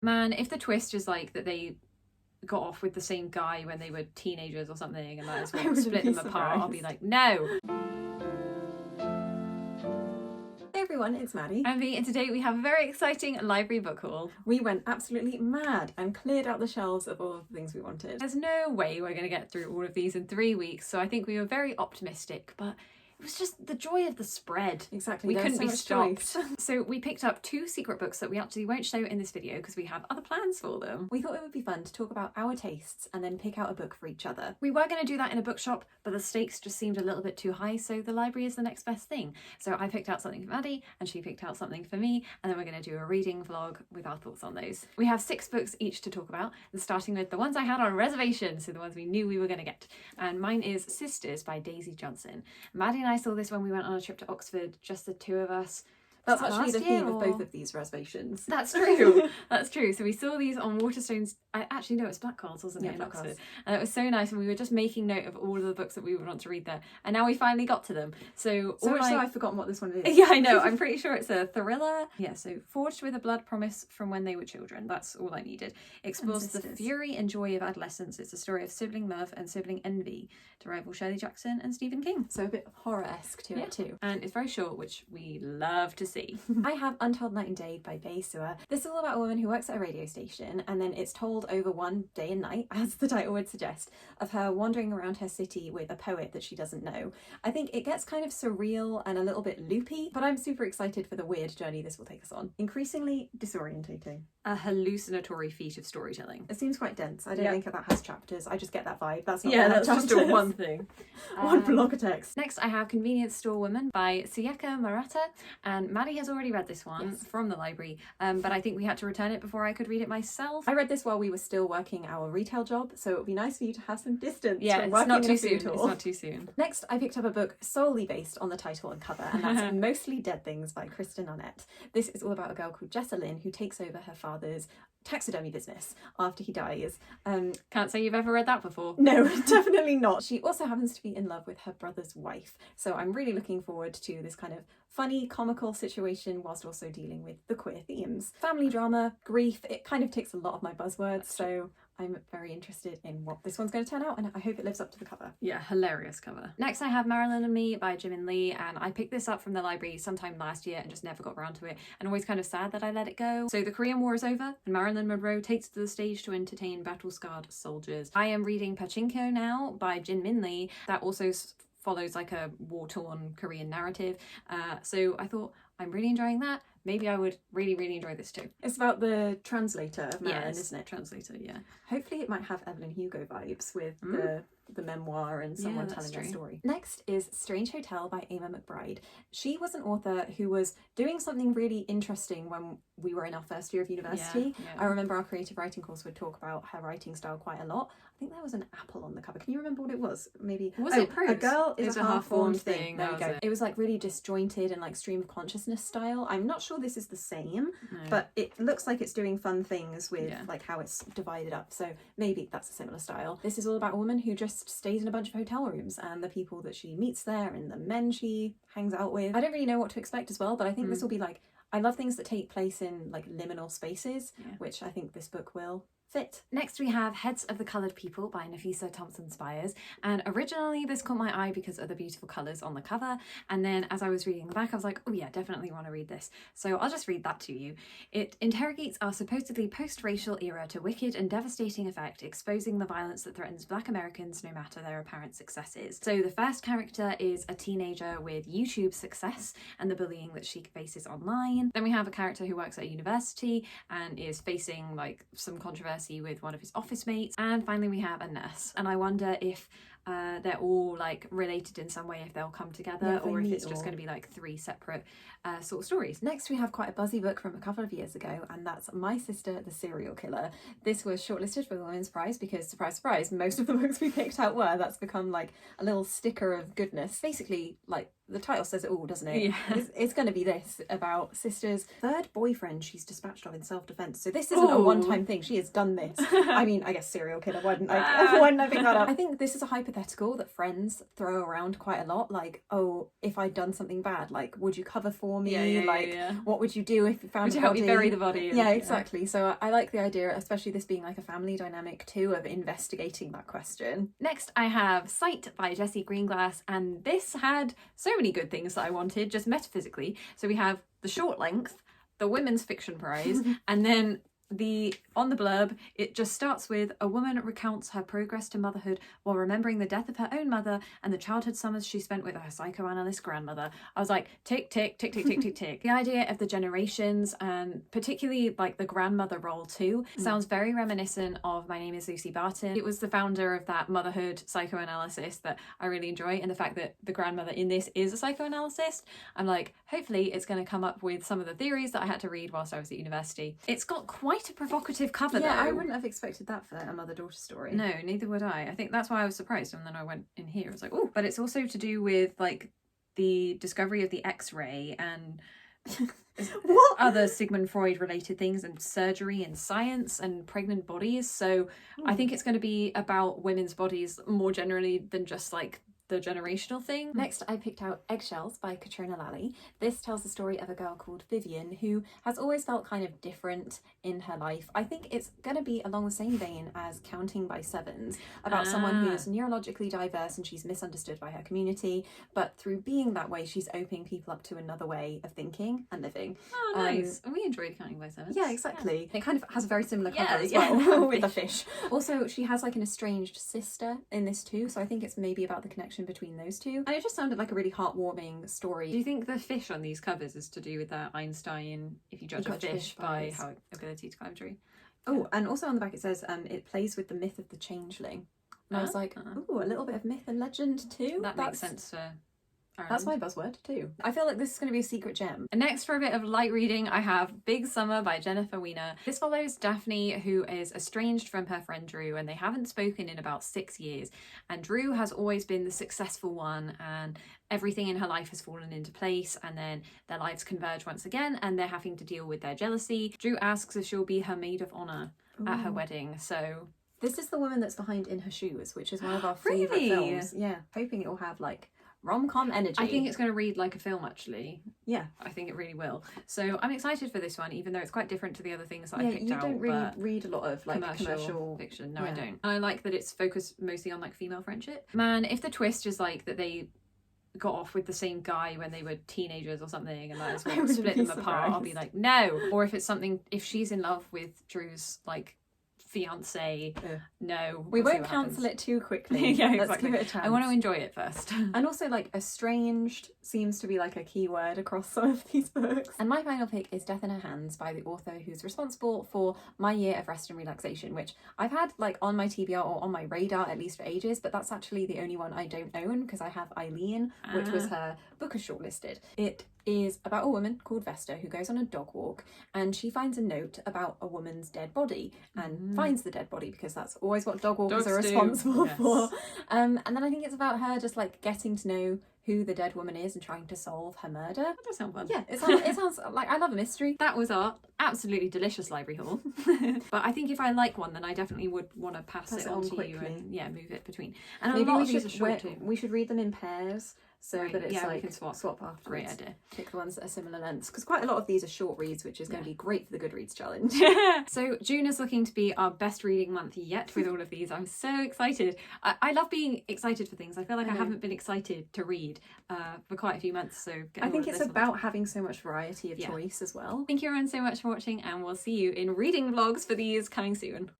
Man, if the twist is like that they got off with the same guy when they were teenagers or something and that is what split them apart, I'll be like, no. Hey everyone, it's Maddie and Bee, and today we have a very exciting library book haul. We went absolutely mad and cleared out the shelves of all of the things we wanted. There's no way we're going to get through all of these in 3 weeks, so I think we were very optimistic, but it was just the joy of the spread. Exactly. We couldn't be stopped. So we picked up 2 secret books that we actually won't show in this video because we have other plans for them. We thought it would be fun to talk about our tastes and then pick out a book for each other. We were going to do that in a bookshop, but the stakes just seemed a little bit too high, so the library is the next best thing. So I picked out something for Maddie and she picked out something for me, and then we're going to do a reading vlog with our thoughts on those. We have 6 books each to talk about, and starting with the ones I had on reservation, so the ones we knew we were going to get. And mine is Sisters by Daisy Johnson. Maddie and I saw this when we went on a trip to Oxford, just the 2 of us. That's actually the theme of both of these reservations. That's true. That's true. So we saw these on Waterstones. I actually know it's Black Cards, wasn't it, in Oxford? And it was so nice, and we were just making note of all of the books that we would want to read there. And now we finally got to them. So I've forgotten what this one is. Yeah, I know. I'm pretty sure it's a thriller. Yeah, so Forged with a Blood Promise from When They Were Children. That's all I needed. Explores the fury and joy of adolescence. It's a story of sibling love and sibling envy to rival Shirley Jackson and Stephen King. So a bit horror-esque to it too. And it's very short, which we love to see. I have Untold Night and Day by Bay Sewer. This is all about a woman who works at a radio station, and then it's told over one day and night, as the title would suggest, of her wandering around her city with a poet that she doesn't know. I think it gets kind of surreal and a little bit loopy, but I'm super excited for the weird journey this will take us on. Increasingly disorientating. A hallucinatory feat of storytelling. It seems quite dense. I don't think that has chapters. I just get that vibe. That's not that's just a one thing. One block of text. Next I have Convenience Store Woman by Sieka Murata, and Maddie has already read this one from the library, but I think we had to return it before I could read it myself. I read this while we were still working our retail job, so it would be nice for you to have some distance. Yeah, it's not too soon. It's not too soon. Next, I picked up a book solely based on the title and cover, and that's Mostly Dead Things by Kristen Arnett. This is all about a girl called Jessa Lynn who takes over her father's taxidermy business after he dies. Can't say you've ever read that before. No, definitely not. She also happens to be in love with her brother's wife, so I'm really looking forward to this kind of funny, comical situation whilst also dealing with the queer themes. Family drama, grief, it kind of ticks a lot of my buzzwords, so I'm very interested in what this one's going to turn out, and I hope it lives up to the cover. Yeah, hilarious cover. Next I have Marilyn and Me by Jimin Lee, and I picked this up from the library sometime last year and just never got around to it, and always kind of sad that I let it go. So the Korean War is over, and Marilyn Monroe takes to the stage to entertain battle-scarred soldiers. I am reading Pachinko now by Jin Min Lee. That also follows like a war-torn Korean narrative, so I thought, I'm really enjoying that. Maybe I would really enjoy this too. It's about the translator of Marilyn, isn't it? Translator, yeah. Hopefully it might have Evelyn Hugo vibes with the memoir and someone telling their story. Next is Strange Hotel by Emma McBride. She was an author who was doing something really interesting when we were in our first year of university. I remember our creative writing course would talk about her writing style quite a lot. I think there was an apple on the cover. Can you remember what it was? Maybe was it Proust? A girl is a half-formed thing. There we go. It was like really disjointed and like stream of consciousness style. I'm not sure this is the same, but it looks like it's doing fun things with like how it's divided up. So maybe that's a similar style. This is all about a woman who just stays in a bunch of hotel rooms and the people that she meets there and the men she hangs out with. I don't really know what to expect as well, but I think this will be like, I love things that take place in like liminal spaces, which I think this book will fit. Next we have Heads of the Coloured People by Nafisa Thompson Spires, and originally this caught my eye because of the beautiful colours on the cover, and then as I was reading the back I was like, oh yeah, definitely want to read this, so I'll just read that to you. It interrogates our supposedly post-racial era to wicked and devastating effect, exposing the violence that threatens Black Americans no matter their apparent successes. So the first character is a teenager with YouTube success and the bullying that she faces online. Then we have a character who works at a university and is facing like some controversy with one of his office mates, and finally we have a nurse, and I wonder if they're all like related in some way, if they'll come together, or if it's just going to be like 3 separate sort of stories. Next we have quite a buzzy book from a couple of years ago, and that's My Sister the Serial Killer. This was shortlisted for the Women's Prize because, surprise surprise, most of the books we picked out were. That's become like a little sticker of goodness. Basically, like the title says it all, doesn't it? Yeah. It's going to be this about sister's third boyfriend she's dispatched of in self-defense. So this isn't a one-time thing. She has done this. I mean, I guess serial killer. Why didn't I pick that up? I think this is a hypothetical hypothetical that friends throw around quite a lot, like, oh, if I'd done something bad, like, would you cover for me? What would you do if you found would a you body? help me bury the body? Yeah, exactly. So I like the idea, especially this being like a family dynamic too, of investigating that question. Next I have Sight by Jessie Greenglass, and this had so many good things that I wanted just metaphysically. So we have the short length, the Women's Fiction Prize, and then on the blurb, it just starts with, a woman recounts her progress to motherhood while remembering the death of her own mother and the childhood summers she spent with her psychoanalyst grandmother. I was like, tick, tick, tick, tick, tick, tick, tick. The idea of the generations, and particularly like the grandmother role too, sounds very reminiscent of My Name is Lucy Barton. It was the founder of that motherhood psychoanalysis that I really enjoy, and the fact that the grandmother in this is a psychoanalyst, I'm like, hopefully it's going to come up with some of the theories that I had to read whilst I was at university. It's got quite a provocative cover though. I wouldn't have expected that for a mother-daughter story. No, neither would I. I think that's why I was surprised, and then I went in here, I was like, oh, but it's also to do with like the discovery of the X-ray and other Sigmund Freud related things, and surgery and science and pregnant bodies. So I think it's going to be about women's bodies more generally than just like the generational thing. Next, I picked out Eggshells by Katrina Lally. This tells the story of a girl called Vivian who has always felt kind of different in her life. I think it's going to be along the same vein as Counting by Sevens, about someone who is neurologically diverse and she's misunderstood by her community, but through being that way, she's opening people up to another way of thinking and living. Oh, nice. We enjoyed Counting by Sevens. Yeah, exactly. Yeah. It kind of has a very similar cover as well, with a fish. Also, she has like an estranged sister in this too, so I think it's maybe about the connection between those two, and it just sounded like a really heartwarming story. Do you think the fish on these covers is to do with that Einstein, if you judge a fish by how ability to climb a tree? Oh, and also on the back it says it plays with the myth of the changeling, and I was like, oh, a little bit of myth and legend too. That makes sense for Ireland. That's my buzzword too. I feel like this is going to be a secret gem. And next, for a bit of light reading, I have Big Summer by Jennifer Weiner. This follows Daphne, who is estranged from her friend Drew, and they haven't spoken in about 6 years. And Drew has always been the successful one, and everything in her life has fallen into place, and then their lives converge once again, and they're having to deal with their jealousy. Drew asks if she'll be her maid of honour at her wedding, so... This is the woman that's behind In Her Shoes, which is one of our favourite films. Yeah, hoping it will have like rom-com energy. I think it's going to read like a film, actually. Yeah. I think it really will. So I'm excited for this one, even though it's quite different to the other things that I picked out. You don't really read a lot of like commercial fiction. No, I don't. And I like that it's focused mostly on like female friendship. Man, if the twist is like that they got off with the same guy when they were teenagers or something, and that is what split them apart, I'll be like, no. Or if it's something, if she's in love with Drew's like fiance, no, we won't cancel it too quickly. Yeah, let's give it a chance. I want to enjoy it first. And also, like, estranged seems to be like a key word across some of these books. And my final pick is Death in Her Hands by the author who's responsible for My Year of Rest and Relaxation, which I've had like on my TBR or on my radar at least for ages, but that's actually the only one I don't own because I have Eileen, which was her book is shortlisted. It is about a woman called Vesta who goes on a dog walk, and she finds a note about a woman's dead body and finds the dead body, because that's always what dog walkers are responsible for. And then I think it's about her just like getting to know who the dead woman is and trying to solve her murder. That does sound fun. Yeah, it sounds like, I love a mystery. That was our absolutely delicious library haul. But I think if I like one, then I definitely would want to pass it on to quickly. You and move it between. And maybe we should read them in pairs, so that it's we can swap afterwards. Great idea. Pick the ones that are similar lengths, because quite a lot of these are short reads, which is going to be great for the Goodreads challenge. So June is looking to be our best reading month yet with all of these. I'm so excited. I love being excited for things. I feel like I haven't been excited to read for quite a few months. So I think it's about having so much variety of choice as well. Thank you everyone so much for watching, and we'll see you in reading vlogs for these coming soon.